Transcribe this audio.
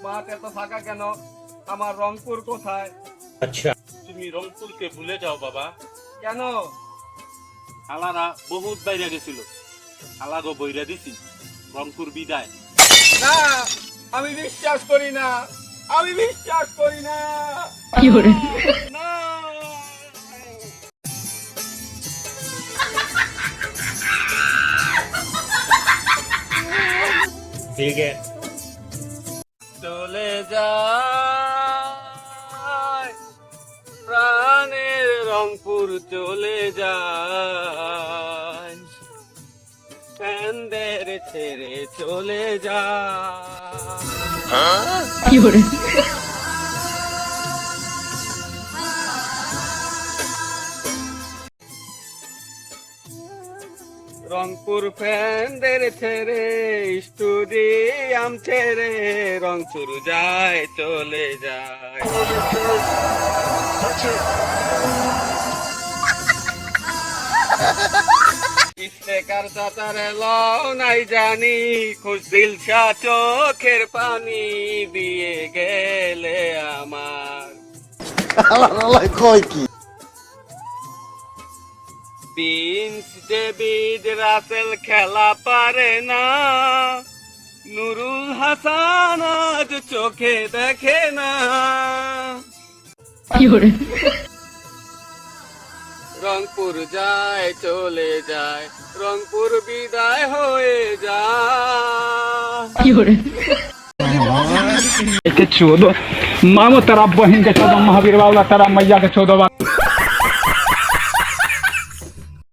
মাঠ এত ফাঁকা কেন? আমার রংপুর কোথায়? अच्छा তুমি রংপুরকে ভুলে যাও বাবা। কেন? খালারা বহুত বাইরে গেছিল, খালাগো বইরা দিছি, রংপুর বিদায়। না, আমি বিশ্বাস করি না, আমি বিশ্বাস করি না। না। ठीक है চলে যায় প্রাণের রংপুর, চলে যায় ফ্যানদের ছেড়ে চলে যায়। রংপুর ফ্যানদের ছেড়ে, স্টুডিয়াম ছেড়ে রংপুর যায়, চলে যায়। ইস্তেকার চাচারে লও নাই জানি, খুশ দিলশা চোখের পানি দিয়ে গেলে আমার। প্রিন্স ডেভিড রাসেল খেলা পারে না, নুরুল হাসান আজ চোখে দেখে না। রংপুর যায়, চলে যায়, রংপুর বিদায় হয়ে যায়। चौदह मामो तेरा बहन के 14 महावीर बाबा तेरा मैया के 14